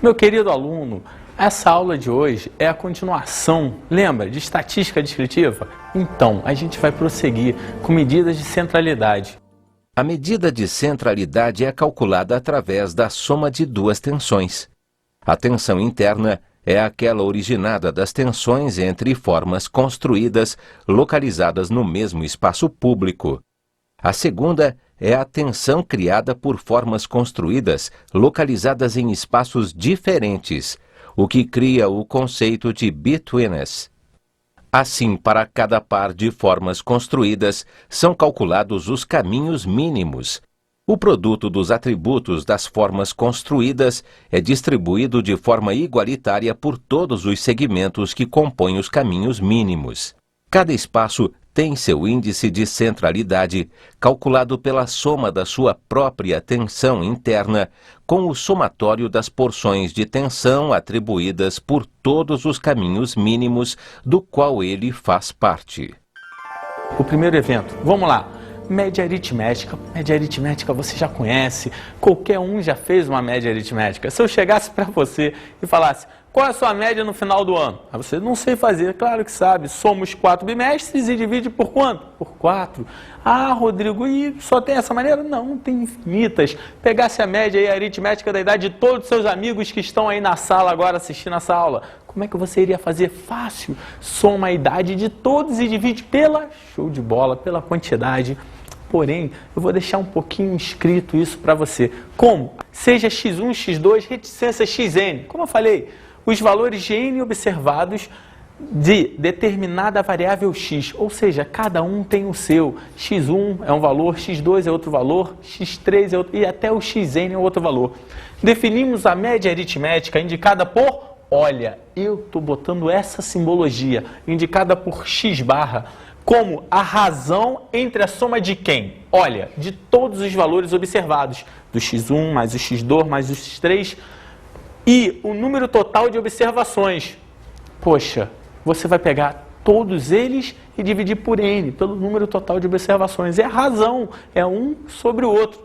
Meu querido aluno, essa aula de hoje é a continuação, lembra, de estatística descritiva? Então, a gente vai prosseguir com medidas de centralidade. A medida de centralidade é calculada através da soma de duas tensões. A tensão interna é aquela originada das tensões entre formas construídas localizadas no mesmo espaço público. A segunda é a tensão criada por formas construídas localizadas em espaços diferentes, o que cria o conceito de betweenness. Assim, para cada par de formas construídas, são calculados os caminhos mínimos. O produto dos atributos das formas construídas é distribuído de forma igualitária por todos os segmentos que compõem os caminhos mínimos. Cada espaço tem seu índice de centralidade, calculado pela soma da sua própria tensão interna com o somatório das porções de tensão atribuídas por todos os caminhos mínimos do qual ele faz parte. O primeiro evento, vamos lá. Média aritmética. Média aritmética você já conhece, qualquer um já fez uma média aritmética. Se eu chegasse para você e falasse, qual é a sua média no final do ano? Aí você não sei fazer, claro que sabe. Somos 4 bimestres e divide por quanto? Por 4. Ah, Rodrigo, e só tem essa maneira? Não, tem infinitas. Pegasse a média aí, aritmética da idade de todos os seus amigos que estão aí na sala agora assistindo essa aula. Como é que você iria fazer? Fácil. Soma a idade de todos e divide pela, show de bola, pela quantidade. Porém, eu vou deixar um pouquinho escrito isso para você. Como? Seja x1, x2, reticência xn. Como eu falei, os valores de n observados de determinada variável x, ou seja, cada um tem o seu. x1 é um valor, x2 é outro valor, x3 é outro, e até o xn é outro valor. Definimos a média aritmética indicada por, olha, eu estou botando essa simbologia, indicada por x barra, como a razão entre a soma de quem? Olha, de todos os valores observados, do x1 mais o x2 mais o x3, e o número total de observações. Poxa, você vai pegar todos eles e dividir por n, pelo número total de observações. É a razão, é um sobre o outro.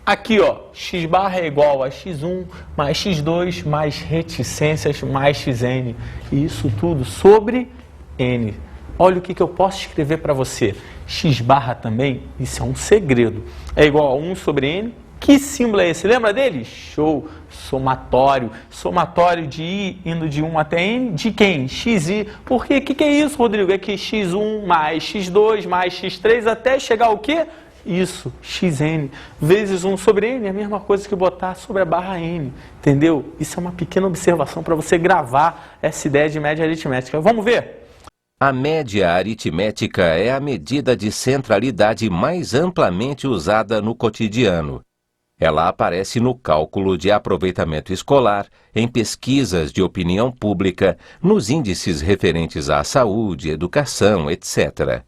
Aqui, ó, x barra é igual a x1 mais x2 mais reticências mais xn. E isso tudo sobre n. Olha o que eu posso escrever para você. X barra também, isso é um segredo. É igual a 1 sobre n. Que símbolo é esse? Lembra dele? Show! Somatório. Somatório de i indo de 1 até n. De quem? xi. Por quê? O que é isso, Rodrigo? É que x1 mais x2 mais x3 até chegar ao quê? Isso, xn. Vezes 1 sobre n é a mesma coisa que botar sobre a barra n. Entendeu? Isso é uma pequena observação para você gravar essa ideia de média aritmética. Vamos ver? A média aritmética é a medida de centralidade mais amplamente usada no cotidiano. Ela aparece no cálculo de aproveitamento escolar, em pesquisas de opinião pública, nos índices referentes à saúde, educação, etc.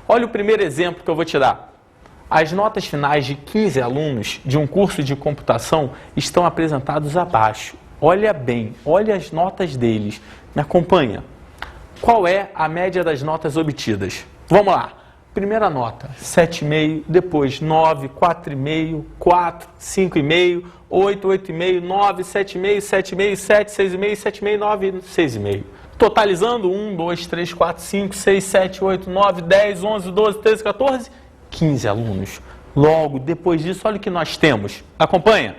Olha o primeiro exemplo que eu vou te dar. As notas finais de 15 alunos de um curso de computação estão apresentados abaixo. Olha bem, olha as notas deles. Me acompanha. Qual é a média das notas obtidas? Vamos lá. Primeira nota, 7,5, depois 9, 4,5, 4, 5,5, 8, 8,5, 9, 7,5, 7,5, 7, 6,5, 7,5, 9, 6,5. Totalizando 1, 2, 3, 4, 5, 6, 7, 8, 9, 10, 11, 12, 13, 14, 15 alunos. Logo, depois disso, olha o que nós temos. Acompanha.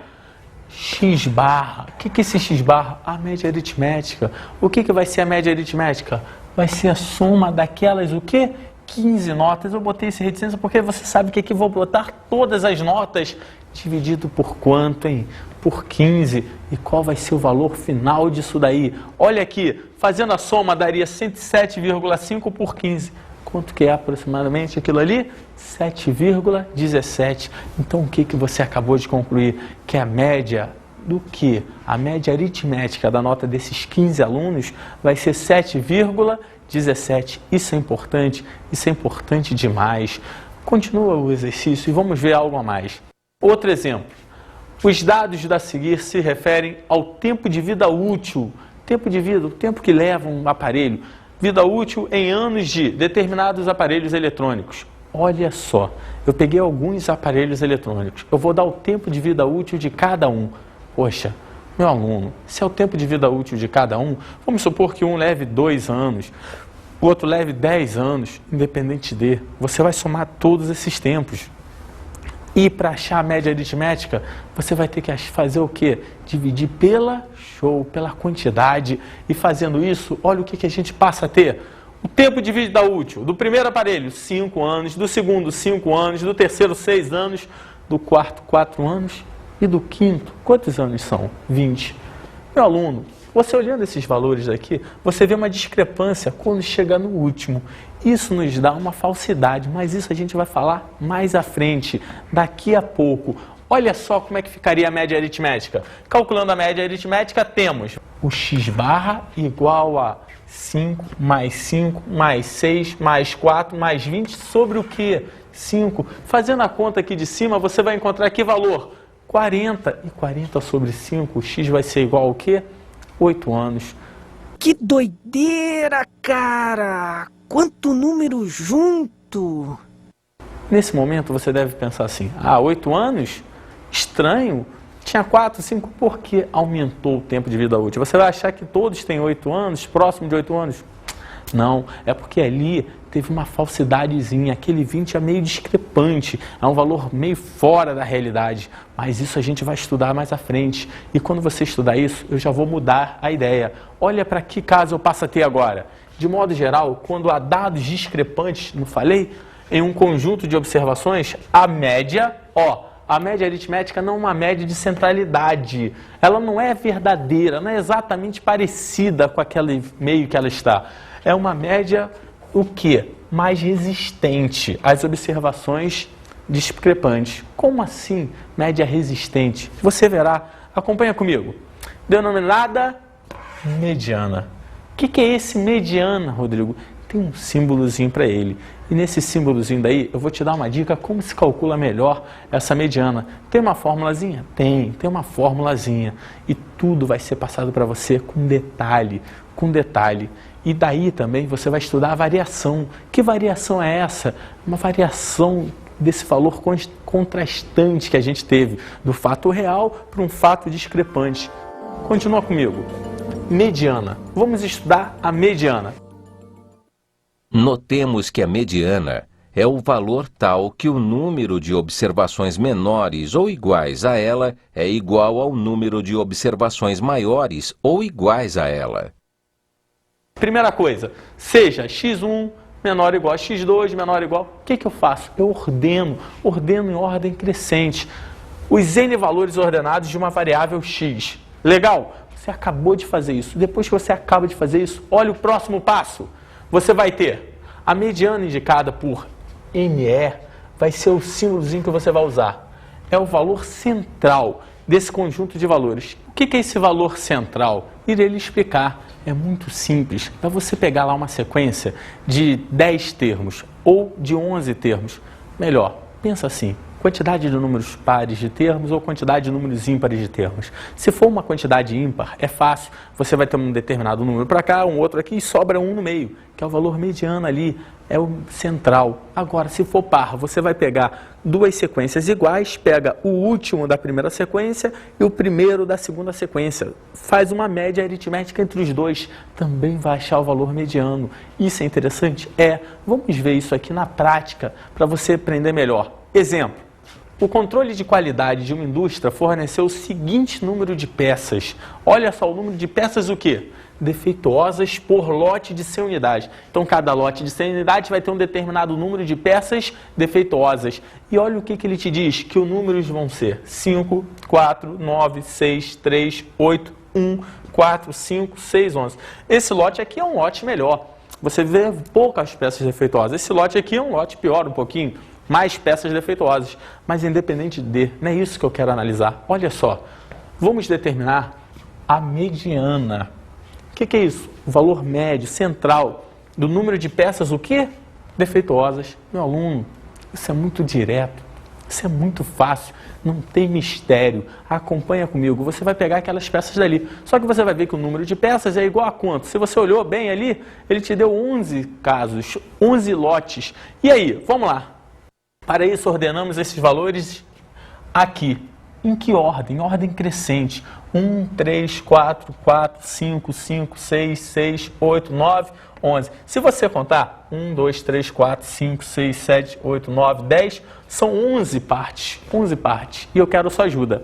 X barra. O que é esse X barra? A média aritmética. O que vai ser a média aritmética? Vai ser a soma daquelas, o quê? 15 notas. Eu botei esse reticência porque você sabe que aqui vou botar todas as notas dividido por quanto, hein? Por 15. E qual vai ser o valor final disso daí? Olha aqui, fazendo a soma daria 107,5 por 15. Quanto que é aproximadamente aquilo ali? 7,17. Então, o que você acabou de concluir? Que a média do que? A média aritmética da nota desses 15 alunos vai ser 7,17. Isso é importante demais. Continua o exercício e vamos ver algo a mais. Outro exemplo. Os dados a seguir se referem ao tempo de vida útil. Tempo de vida, o tempo que leva um aparelho. Vida útil em anos de determinados aparelhos eletrônicos. Olha só, eu peguei alguns aparelhos eletrônicos. Eu vou dar o tempo de vida útil de cada um. Poxa, Meu aluno, se é o tempo de vida útil de cada um, vamos supor que um leve 2 anos, o outro leve 10 anos, independente de, você vai somar todos esses tempos. E para achar a média aritmética, você vai ter que fazer o quê? Dividir pela quantidade. E fazendo isso, olha o que a gente passa a ter. O tempo de vida útil do primeiro aparelho, 5 anos, do segundo, 5 anos, do terceiro, 6 anos, do quarto, 4 anos e do quinto, quantos anos são? 20. Meu aluno, você olhando esses valores aqui, você vê uma discrepância quando chega no último. Isso nos dá uma falsidade, mas isso a gente vai falar mais à frente, daqui a pouco. Olha só como é que ficaria a média aritmética. Calculando a média aritmética, temos o x barra igual a 5 mais 5 mais 6 mais 4 mais 20 sobre o quê? 5. Fazendo a conta aqui de cima, você vai encontrar que valor? 40. E 40 sobre 5, o x vai ser igual ao quê? 8 anos. Que doideira, cara! Quanto número junto! Nesse momento você deve pensar assim, 8 anos? Estranho. Tinha 4, 5, por que aumentou o tempo de vida útil? Você vai achar que todos têm 8 anos, próximo de 8 anos? Não, é porque ali teve uma falsidadezinha, aquele 20 é meio discrepante, é um valor meio fora da realidade, mas isso a gente vai estudar mais à frente. E quando você estudar isso, eu já vou mudar a ideia. Olha para que caso eu passo a ter agora. De modo geral, quando há dados discrepantes, não falei, em um conjunto de observações, a média aritmética não é uma média de centralidade. Ela não é verdadeira, não é exatamente parecida com aquele meio que ela está. É uma média, o quê? Mais resistente às observações discrepantes. Como assim, média resistente? Você verá, acompanha comigo. Denominada mediana. O que é esse mediana, Rodrigo? Tem um símbolozinho para ele. E nesse símbolozinho daí, eu vou te dar uma dica como se calcula melhor essa mediana. Tem uma formulazinha? Tem uma formulazinha. E tudo vai ser passado para você com detalhe. E daí também você vai estudar a variação. Que variação é essa? Uma variação desse valor contrastante que a gente teve, do fato real para um fato discrepante. Continua comigo. Mediana. Vamos estudar a mediana. Notemos que a mediana é o valor tal que o número de observações menores ou iguais a ela é igual ao número de observações maiores ou iguais a ela. Primeira coisa, seja x1 menor ou igual a x2, menor ou igual, o que eu faço? Eu ordeno em ordem crescente os n valores ordenados de uma variável x. Legal? Você acabou de fazer isso. Depois que você acaba de fazer isso, olha o próximo passo. Você vai ter a mediana indicada por ME, vai ser o símbolozinho que você vai usar. É o valor central desse conjunto de valores. O que é esse valor central? Irei lhe explicar. É muito simples. É você pegar lá uma sequência de 10 termos ou de 11 termos. Melhor, pensa assim. Quantidade de números pares de termos ou quantidade de números ímpares de termos. Se for uma quantidade ímpar, é fácil. Você vai ter um determinado número para cá, um outro aqui e sobra um no meio, que é o valor mediano ali, é o central. Agora, se for par, você vai pegar duas sequências iguais, pega o último da primeira sequência e o primeiro da segunda sequência. Faz uma média aritmética entre os dois, também vai achar o valor mediano. Isso é interessante? Vamos ver isso aqui na prática para você aprender melhor. Exemplo. O controle de qualidade de uma indústria forneceu o seguinte número de peças. Olha só, o número de peças o quê? Defeituosas por lote de 100 unidades. Então, cada lote de 100 unidades vai ter um determinado número de peças defeituosas. E olha o que ele te diz, que os números vão ser 5, 4, 9, 6, 3, 8, 1, 4, 5, 6, 11. Esse lote aqui é um lote melhor. Você vê poucas peças defeituosas. Esse lote aqui é um lote pior um pouquinho. Mais peças defeituosas, mas independente de, não é isso que eu quero analisar. Olha só, vamos determinar a mediana. O que é isso? O valor médio, central, do número de peças, o quê? Defeituosas. Meu aluno, isso é muito direto, isso é muito fácil, não tem mistério. Acompanha comigo, você vai pegar aquelas peças dali. Só que você vai ver que o número de peças é igual a quanto? Se você olhou bem ali, ele te deu 11 casos, 11 lotes. E aí, vamos lá. Para isso, ordenamos esses valores aqui. Em que ordem? Em ordem crescente. 1, 3, 4, 4, 5, 5, 6, 6, 8, 9, 11. Se você contar 1, 2, 3, 4, 5, 6, 7, 8, 9, 10, são 11 partes. 11 partes. E eu quero sua ajuda.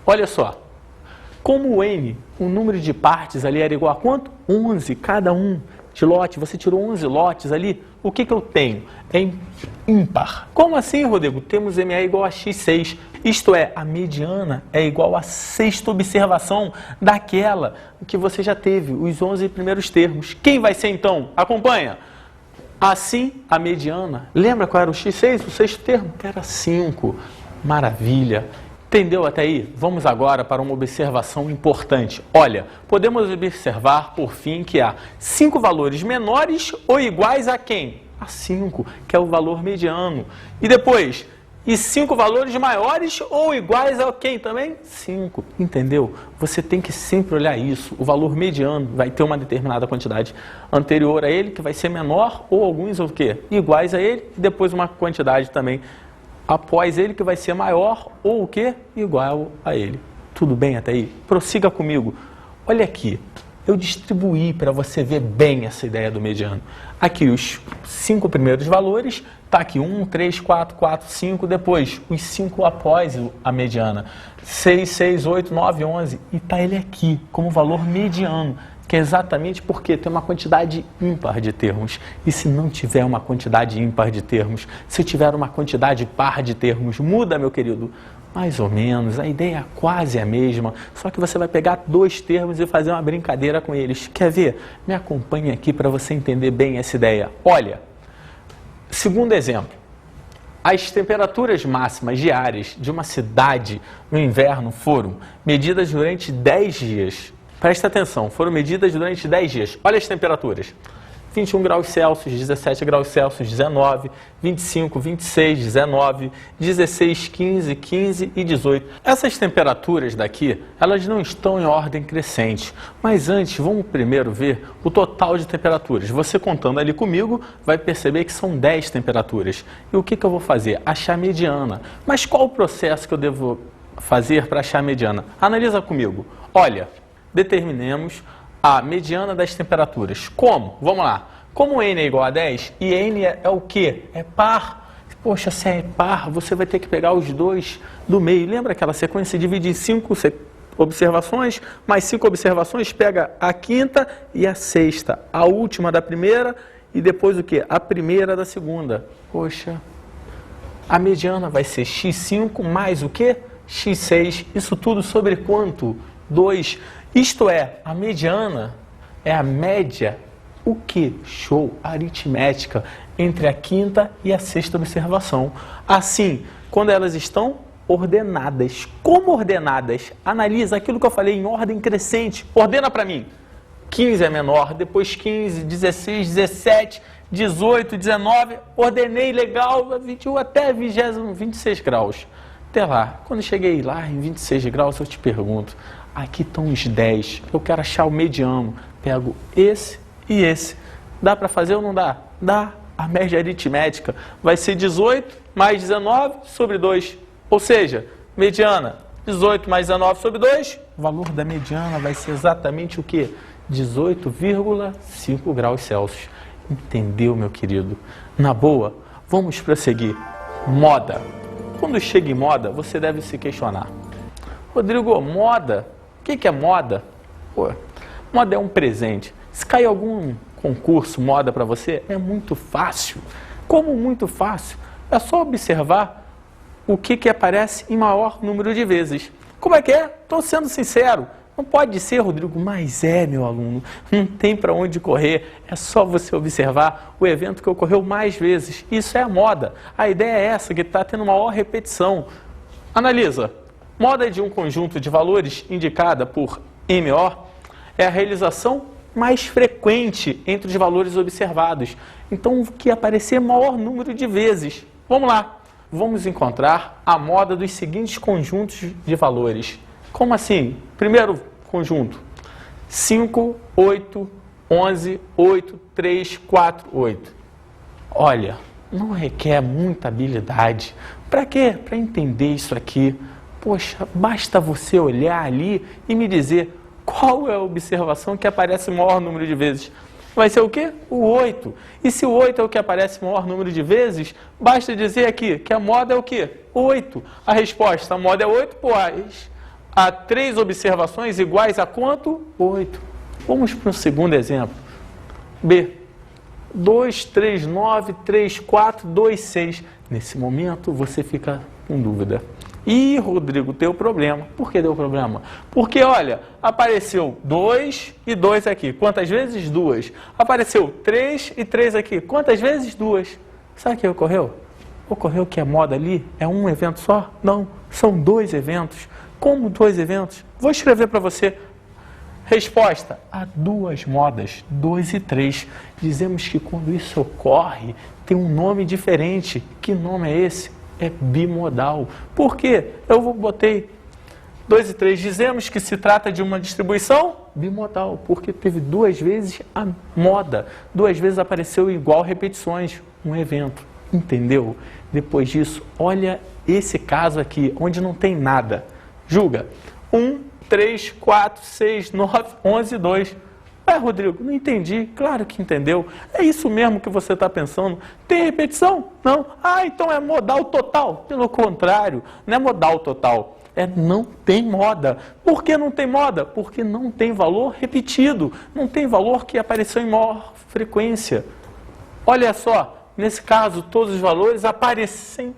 Olha só. Como o N, o número de partes ali era igual a quanto? 11, cada um de lote. Você tirou 11 lotes ali. O que eu tenho? É ímpar. Como assim, Rodrigo? Temos MA igual a x6. Isto é, a mediana é igual à sexta observação daquela que você já teve, os 11 primeiros termos. Quem vai ser então? Acompanha. Assim, a mediana, lembra qual era o x6, o sexto termo? Era 5. Maravilha. Entendeu até aí? Vamos agora para uma observação importante. Olha, podemos observar, por fim, que há 5 valores menores ou iguais a quem? A 5, que é o valor mediano. E depois, e 5 valores maiores ou iguais a quem também? 5. Entendeu? Você tem que sempre olhar isso. O valor mediano vai ter uma determinada quantidade anterior a ele, que vai ser menor, ou alguns o quê? Iguais a ele, e depois uma quantidade também após ele que vai ser maior ou o quê? Igual a ele. Tudo bem até aí? Prossiga comigo. Olha aqui, eu distribuí para você ver bem essa ideia do mediano. Aqui os 5 primeiros valores, está aqui 1, 3, 4, 4, 5, depois os 5 após a mediana, 6, 6, 8, 9, 11, e está ele aqui como valor mediano, que é exatamente porque tem uma quantidade ímpar de termos. E se não tiver uma quantidade ímpar de termos, se tiver uma quantidade par de termos, muda, meu querido? Mais ou menos, a ideia é quase a mesma, só que você vai pegar 2 termos e fazer uma brincadeira com eles. Quer ver? Me acompanhe aqui para você entender bem essa ideia. Olha, segundo exemplo, as temperaturas máximas diárias de uma cidade no inverno foram medidas durante 10 dias. Presta atenção, foram medidas durante 10 dias. Olha as temperaturas. 21 graus Celsius, 17 graus Celsius, 19, 25, 26, 19, 16, 15, 15 e 18. Essas temperaturas daqui, elas não estão em ordem crescente. Mas antes, vamos primeiro ver o total de temperaturas. Você contando ali comigo, vai perceber que são 10 temperaturas. E o que eu vou fazer? Achar a mediana. Mas qual o processo que eu devo fazer para achar a mediana? Analisa comigo. Olha, determinemos a mediana das temperaturas. Como? Vamos lá. Como N é igual a 10 e N é o quê? É par. Poxa, se é par, você vai ter que pegar os 2 do meio. Lembra aquela sequência? Divide em 5 observações, mais 5 observações, pega a quinta e a sexta. A última da primeira e depois o quê? A primeira da segunda. Poxa, a mediana vai ser x5 mais o quê? x6. Isso tudo sobre quanto? 2. Isto é, a mediana é a média, o que? Show, aritmética, entre a quinta e a sexta observação. Assim, quando elas estão ordenadas. Como ordenadas? Analisa aquilo que eu falei em ordem crescente. Ordena para mim. 15 é menor, depois 15, 16, 17, 18, 19. Ordenei legal, 21 até 26 graus. Até lá, quando cheguei lá em 26 graus, eu te pergunto, aqui estão os 10, eu quero achar o mediano, pego esse e esse. Dá para fazer ou não dá? Dá. A média aritmética vai ser 18 mais 19 sobre 2. Ou seja, mediana, 18 mais 19 sobre 2, o valor da mediana vai ser exatamente o quê? 18,5 graus Celsius. Entendeu, meu querido? Na boa, vamos prosseguir. Moda. Quando chega em moda, você deve se questionar. Rodrigo, moda? O que é moda? Pô, moda é um presente. Se cair algum concurso moda para você, é muito fácil. Como muito fácil? É só observar o que aparece em maior número de vezes. Como é que é? Estou sendo sincero. Não pode ser, Rodrigo, mas é, meu aluno. Não tem para onde correr. É só você observar o evento que ocorreu mais vezes. Isso é a moda. A ideia é essa, que está tendo maior repetição. Analisa. Moda de um conjunto de valores indicada por MO é a realização mais frequente entre os valores observados. Então, o que aparecer maior número de vezes. Vamos lá. Vamos encontrar a moda dos seguintes conjuntos de valores. Como assim? Primeiro conjunto. 5, 8, 11, 8, 3, 4, 8. Olha, não requer muita habilidade. Para quê? Para entender isso aqui. Poxa, basta você olhar ali e me dizer qual é a observação que aparece o maior número de vezes. Vai ser o quê? O 8. E se o 8 é o que aparece o maior número de vezes, basta dizer aqui que a moda é o quê? 8. A resposta, a moda é 8, pois há 3 observações iguais a quanto? 8. Vamos para o segundo exemplo. B. 2, 3, 9, 3, 4, 2, 6. Nesse momento, você fica com dúvida. Ih, Rodrigo, deu problema. Por que deu problema? Porque, olha, apareceu 2 e 2 aqui. Quantas vezes? 2. Apareceu 3 e 3 aqui. Quantas vezes? 2. Sabe o que ocorreu? Ocorreu que a moda ali é um evento só? Não, são 2 eventos. Como 2 eventos? Vou escrever para você. Resposta, há 2 modas, 2 e 3. Dizemos que quando isso ocorre, tem um nome diferente. Que nome é esse? É bimodal. Por quê? Eu botei 2 e 3. Dizemos que se trata de uma distribuição bimodal, porque teve 2 vezes a moda. 2 vezes apareceu igual repetições, um evento. Entendeu? Depois disso, olha esse caso aqui, onde não tem nada. Julga. 1, 3, 4, 6, 9, 11, 2. Rodrigo, não entendi. Claro que entendeu. É isso mesmo que você está pensando. Tem repetição? Não. Então é modal total. Pelo contrário, não é modal total. Não tem moda. Por que não tem moda? Porque não tem valor repetido. Não tem valor que apareceu em maior frequência. Olha só, nesse caso, todos os valores aparecem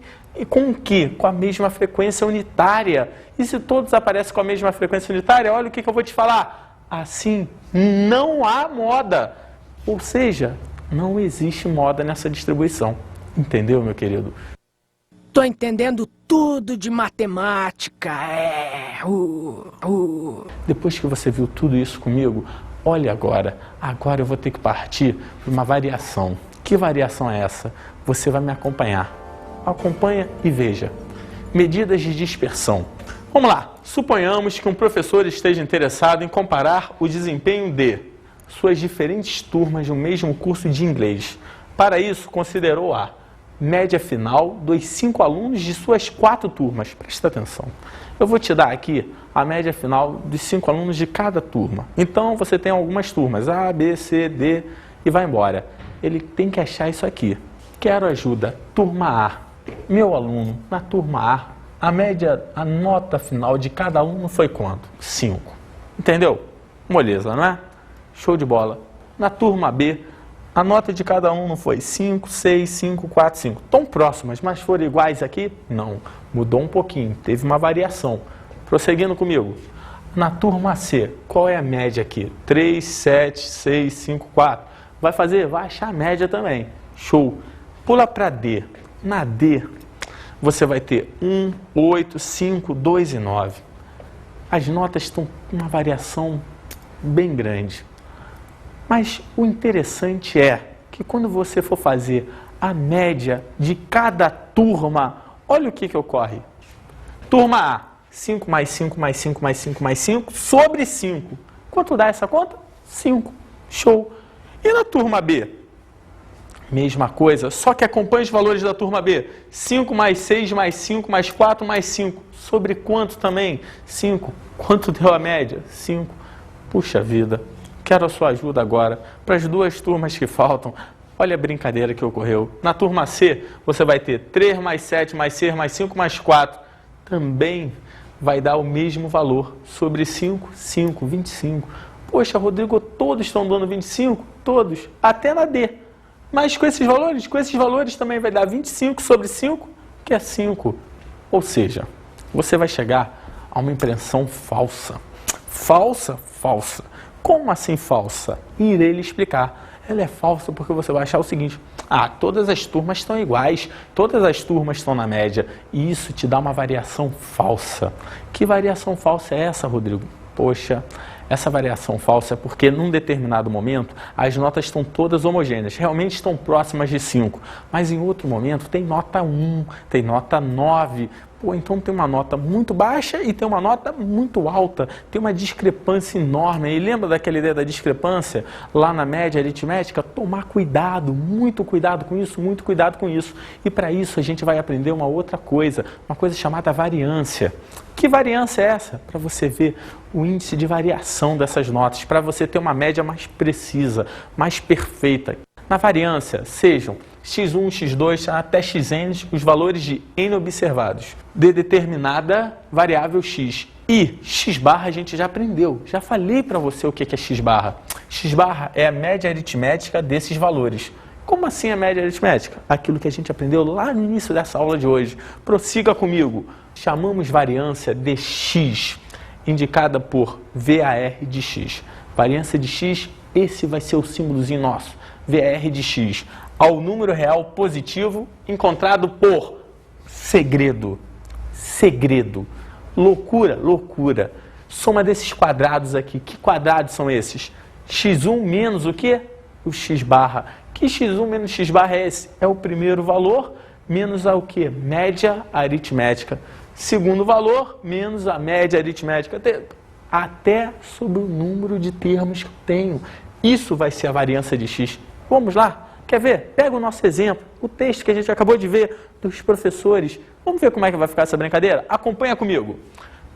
com o quê? Com a mesma frequência unitária. E se todos aparecem com a mesma frequência unitária, olha o que eu vou te falar. Assim, não há moda. Ou seja, não existe moda nessa distribuição. Entendeu, meu querido? Tô entendendo tudo de matemática. Depois que você viu tudo isso comigo, olha agora. Agora eu vou ter que partir para uma variação. Que variação é essa? Você vai me acompanhar. Acompanha e veja. Medidas de dispersão. Vamos lá. Suponhamos que um professor esteja interessado em comparar o desempenho de suas diferentes turmas do mesmo curso de inglês. Para isso, considerou a média final dos 5 alunos de suas 4 turmas. Presta atenção. Eu vou te dar aqui a média final dos 5 alunos de cada turma. Então, você tem algumas turmas, A, B, C, D, e vai embora. Ele tem que achar isso aqui. Quero ajuda. Turma A. Meu aluno, na turma A, a nota final de cada aluno foi quanto? 5. Entendeu? Moleza, não é? Show de bola. Na turma B, a nota de cada aluno foi 5, 6, 5, 4, 5. Tão próximas, mas foram iguais aqui? Não. Mudou um pouquinho, teve uma variação. Prosseguindo comigo. Na turma C, qual é a média aqui? 3, 7, 6, 5, 4. Vai achar a média também. Show. Pula para D. Na D, você vai ter 1, 8, 5, 2 e 9. As notas estão com uma variação bem grande. Mas o interessante é que quando você for fazer a média de cada turma, olha o que ocorre. Turma A, 5 mais 5 mais 5 mais 5 mais 5 sobre 5. Quanto dá essa conta? 5. Show. E na turma B? Mesma coisa, só que acompanhe os valores da turma B. 5 mais 6 mais 5 mais 4 mais 5. Sobre quanto também? 5. Quanto deu a média? 5. Puxa vida, quero a sua ajuda agora para as 2 turmas que faltam. Olha a brincadeira que ocorreu. Na turma C, você vai ter 3 mais 7 mais 6 mais 5 mais 4. Também vai dar o mesmo valor. Sobre 5, 5, 25. Poxa, Rodrigo, todos estão dando 25? Todos, até na D. Mas com esses valores também vai dar 25 sobre 5, que é 5. Ou seja, você vai chegar a uma impressão falsa. Falsa? Falsa. Como assim falsa? Irei lhe explicar. Ela é falsa porque você vai achar o seguinte: todas as turmas estão iguais, todas as turmas estão na média, e isso te dá uma variação falsa. Que variação falsa é essa, Rodrigo? Poxa, essa variação falsa é porque num determinado momento as notas estão todas homogêneas, realmente estão próximas de 5, mas em outro momento tem nota 1, tem nota 9, Ou então tem uma nota muito baixa e tem uma nota muito alta, tem uma discrepância enorme. E lembra daquela ideia da discrepância lá na média aritmética? Tomar cuidado, muito cuidado com isso, muito cuidado com isso. E para isso a gente vai aprender uma outra coisa, uma coisa chamada variância. Que variância é essa? Para você ver o índice de variação dessas notas, para você ter uma média mais precisa, mais perfeita. Na variância, sejam x1, x2, até xn, os valores de n observados de determinada variável x. E x barra a gente já aprendeu, já falei para você o que é x barra. X barra é a média aritmética desses valores. Como assim a média aritmética? Aquilo que a gente aprendeu lá no início dessa aula de hoje. Prossiga comigo. Chamamos variância de x, indicada por VAR de x. Variância de x, esse vai ser o símbolozinho nosso. VAR de x, ao número real positivo encontrado por segredo, loucura, loucura. Soma desses quadrados aqui, que quadrados são esses? x1 menos o quê? O x barra. Que x1 menos x barra é esse? É o primeiro valor menos a o quê? Média aritmética. Segundo valor menos a média aritmética. Até sobre o número de termos que eu tenho. Isso vai ser a variância de x. Vamos lá? Quer ver? Pega o nosso exemplo, o texto que a gente acabou de ver dos professores. Vamos ver como é que vai ficar essa brincadeira? Acompanha comigo.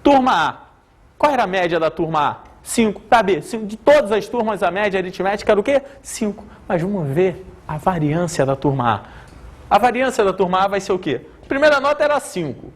Turma A. Qual era a média da turma A? 5. Tá, B. De todas as turmas, a média aritmética era o quê? 5. Mas vamos ver a variância da turma A. A variância da turma A vai ser o quê? A primeira nota era 5.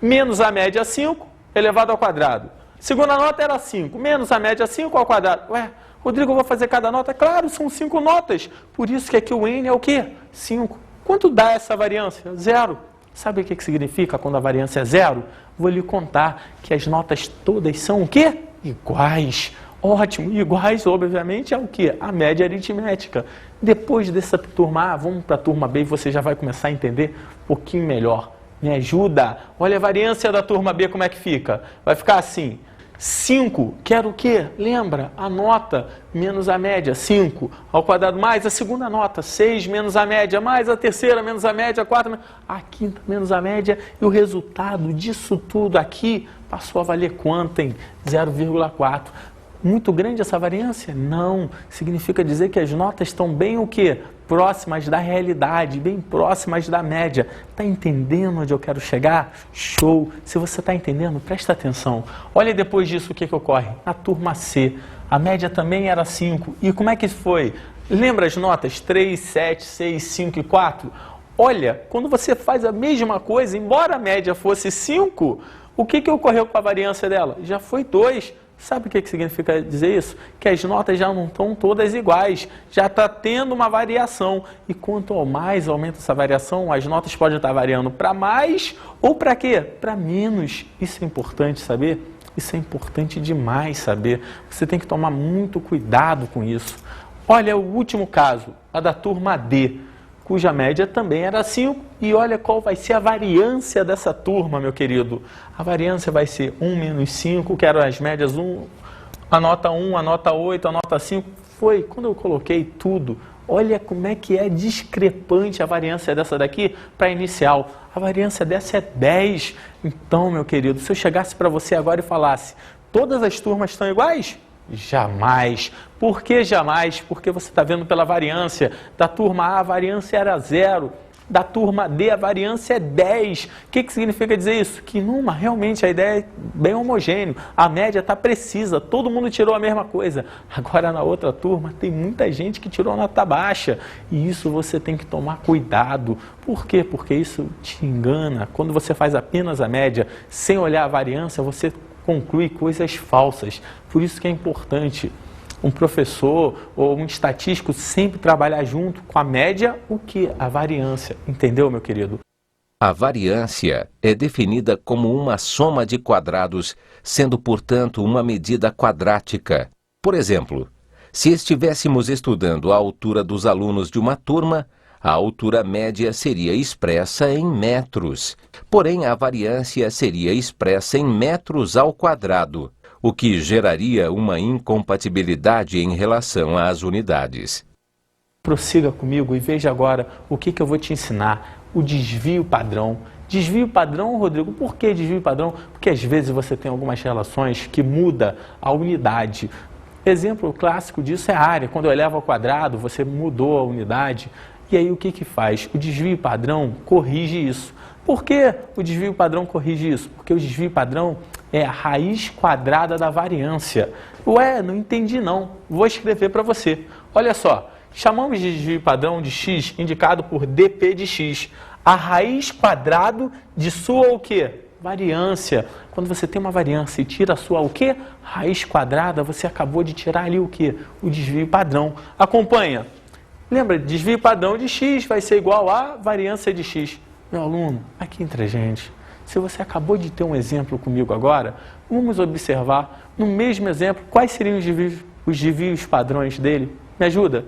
Menos a média 5 elevado ao quadrado. Segunda nota era 5. Menos a média 5 ao quadrado. Ué, Rodrigo, eu vou fazer cada nota? Claro, são 5 notas. Por isso que aqui o n é o quê? 5. Quanto dá essa variância? 0. Sabe o que significa quando a variância é 0? Vou lhe contar que as notas todas são o quê? Iguais. Ótimo. Iguais, obviamente, é o quê? A média aritmética. Depois dessa turma A, vamos para a turma B e você já vai começar a entender um pouquinho melhor. Me ajuda. Olha a variância da turma B, como é que fica? Vai ficar assim. 5, que era o quê? Lembra? A nota menos a média, 5 ao quadrado, mais a segunda nota, 6 menos a média, mais a terceira menos a média, 4 a quinta menos a média. E o resultado disso tudo aqui passou a valer quanto, hein? 0,4. Muito grande essa variância? Não. Significa dizer que as notas estão bem o quê? Próximas da realidade, bem próximas da média. Está entendendo onde eu quero chegar? Show! Se você está entendendo, presta atenção. Olha depois disso o que ocorre. Na turma C, a média também era 5. E como é que foi? Lembra as notas 3, 7, 6, 5 e 4? Olha, quando você faz a mesma coisa, embora a média fosse 5, o que ocorreu com a variância dela? Já foi 2. Sabe o que significa dizer isso? Que as notas já não estão todas iguais, já está tendo uma variação. E quanto ao mais aumenta essa variação, as notas podem estar variando para mais ou para quê? Para menos. Isso é importante saber? Isso é importante demais saber. Você tem que tomar muito cuidado com isso. Olha o último caso, a da turma D, cuja média também era 5. E olha qual vai ser a variância dessa turma, meu querido. A variância vai ser 1 menos 5, que eram as médias 1, a nota 1, a nota 8, a nota 5. Foi quando eu coloquei tudo. Olha como é que é discrepante a variância dessa daqui para a inicial. A variância dessa é 10. Então, meu querido, se eu chegasse para você agora e falasse, todas as turmas estão iguais? Jamais. Por que jamais? Porque você está vendo pela variância. Da turma A, a variância era 0. Da turma D, a variância é 10. O que significa dizer isso? Que numa, realmente, a ideia é bem homogênea. A média está precisa. Todo mundo tirou a mesma coisa. Agora, na outra turma, tem muita gente que tirou nota baixa. E isso você tem que tomar cuidado. Por quê? Porque isso te engana. Quando você faz apenas a média, sem olhar a variância, você conclui coisas falsas. Por isso que é importante um professor ou um estatístico sempre trabalhar junto com a média, o que? A variância. Entendeu, meu querido? A variância é definida como uma soma de quadrados, sendo, portanto, uma medida quadrática. Por exemplo, se estivéssemos estudando a altura dos alunos de uma turma, a altura média seria expressa em metros. Porém, a variância seria expressa em metros ao quadrado, o que geraria uma incompatibilidade em relação às unidades. Prossiga comigo e veja agora o que eu vou te ensinar. O desvio padrão. Desvio padrão, Rodrigo, por que desvio padrão? Porque às vezes você tem algumas relações que muda a unidade. Exemplo clássico disso é a área. Quando eu elevo ao quadrado, você mudou a unidade. E aí o que que faz? O desvio padrão corrige isso. Por que o desvio padrão corrige isso? Porque o desvio padrão é a raiz quadrada da variância. Ué, não entendi não. Vou escrever para você. Olha só, chamamos de desvio padrão de x indicado por dp de x. A raiz quadrado de sua o quê? Variância. Quando você tem uma variância e tira a sua o quê? Raiz quadrada, você acabou de tirar ali o quê? O desvio padrão. Acompanha. Lembra, desvio padrão de x vai ser igual a variância de x. Meu aluno, aqui entre a gente, se você acabou de ter um exemplo comigo agora, vamos observar no mesmo exemplo quais seriam os desvios padrões dele. Me ajuda?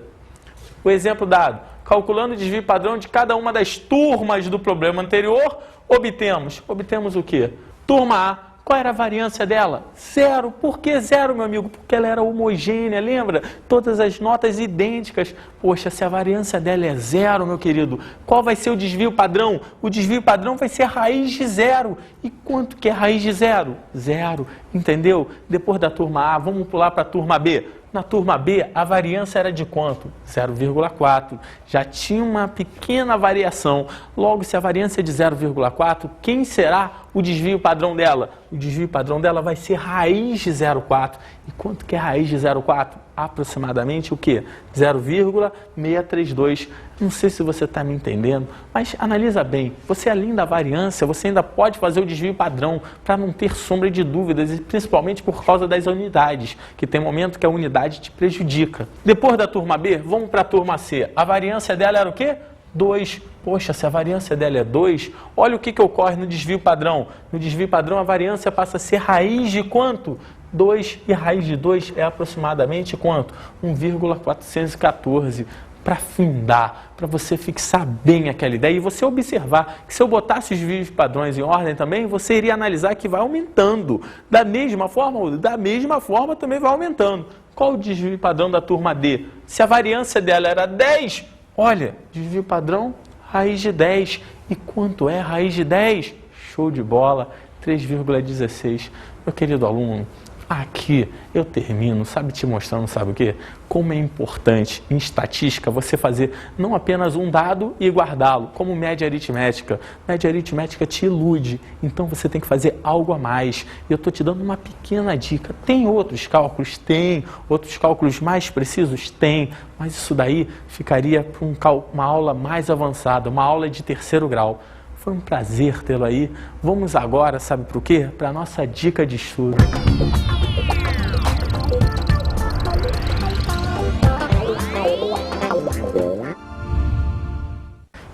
O exemplo dado, calculando o desvio padrão de cada uma das turmas do problema anterior, obtemos o quê? Turma A. Qual era a variância dela? Zero. Por que zero, meu amigo? Porque ela era homogênea, lembra? Todas as notas idênticas. Poxa, se a variância dela é zero, meu querido, qual vai ser o desvio padrão? O desvio padrão vai ser raiz de zero. E quanto que é raiz de zero? Zero. Entendeu? Depois da turma A, vamos pular para a turma B. Na turma B, a variância era de quanto? 0,4. Já tinha uma pequena variação. Logo, se a variância é de 0,4, quem será o desvio padrão dela? O desvio padrão dela vai ser raiz de 0,4. E quanto que é raiz de 0,4? Aproximadamente o quê? 0,632. Não sei se você está me entendendo, mas analisa bem. Você, além da variância, você ainda pode fazer o desvio padrão para não ter sombra de dúvidas, e principalmente por causa das unidades, que tem momento que a unidade te prejudica. Depois da turma B, vamos para a turma C. A variância dela era o quê? 2. Poxa, se a variância dela é 2, olha o que ocorre no desvio padrão. No desvio padrão, a variância passa a ser raiz de quanto? 2, e raiz de 2 é aproximadamente quanto? 1,414. Para findar, para você fixar bem aquela ideia e você observar que se eu botasse os desvios padrões em ordem também, você iria analisar que vai aumentando. Da mesma forma também vai aumentando. Qual o desvio padrão da turma D? Se a variância dela era 10, olha, desvio padrão, raiz de 10. E quanto é raiz de 10? Show de bola, 3,16. Meu querido aluno, aqui eu termino, te mostrando, sabe o quê? Como é importante em estatística você fazer não apenas um dado e guardá-lo, como média aritmética. Média aritmética te ilude, então você tem que fazer algo a mais. Eu estou te dando uma pequena dica. Tem outros cálculos? Tem. Outros cálculos mais precisos? Tem. Mas isso daí ficaria para uma aula mais avançada, uma aula de 3º grau. Foi um prazer tê-lo aí. Vamos agora, sabe para o quê? Para a nossa dica de estudo.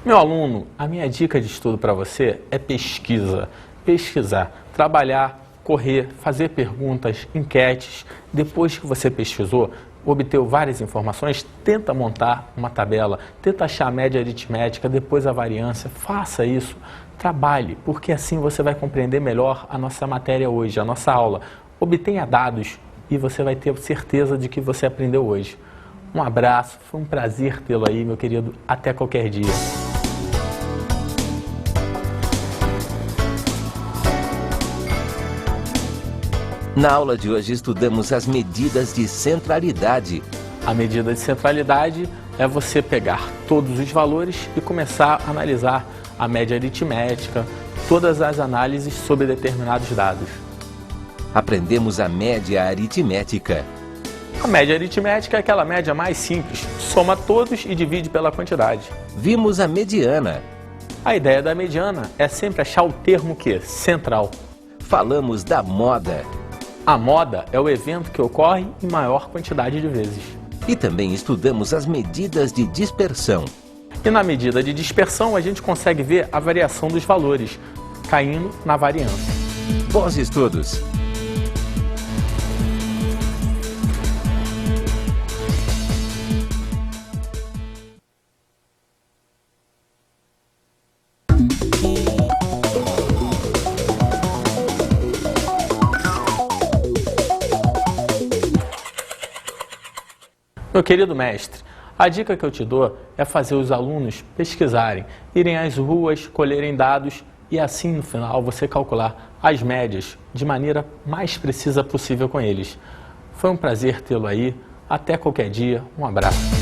Meu aluno, a minha dica de estudo para você é pesquisa. Pesquisar, trabalhar, correr, fazer perguntas, enquetes. Depois que você pesquisou, obteve várias informações, tenta montar uma tabela, tenta achar a média aritmética, depois a variância. Faça isso, trabalhe, porque assim você vai compreender melhor a nossa matéria hoje, a nossa aula. Obtenha dados e você vai ter certeza de que você aprendeu hoje. Um abraço, foi um prazer tê-lo aí, meu querido. Até qualquer dia. Na aula de hoje estudamos as medidas de centralidade. A medida de centralidade é você pegar todos os valores e começar a analisar a média aritmética, todas as análises sobre determinados dados. Aprendemos a média aritmética. A média aritmética é aquela média mais simples, soma todos e divide pela quantidade. Vimos a mediana. A ideia da mediana é sempre achar o termo que? Central. Falamos da moda. A moda é o evento que ocorre em maior quantidade de vezes. E também estudamos as medidas de dispersão. E na medida de dispersão a gente consegue ver a variação dos valores, caindo na variância. Bons estudos! Meu querido mestre, a dica que eu te dou é fazer os alunos pesquisarem, irem às ruas, colherem dados e assim no final você calcular as médias de maneira mais precisa possível com eles. Foi um prazer tê-lo aí. Até qualquer dia. Um abraço.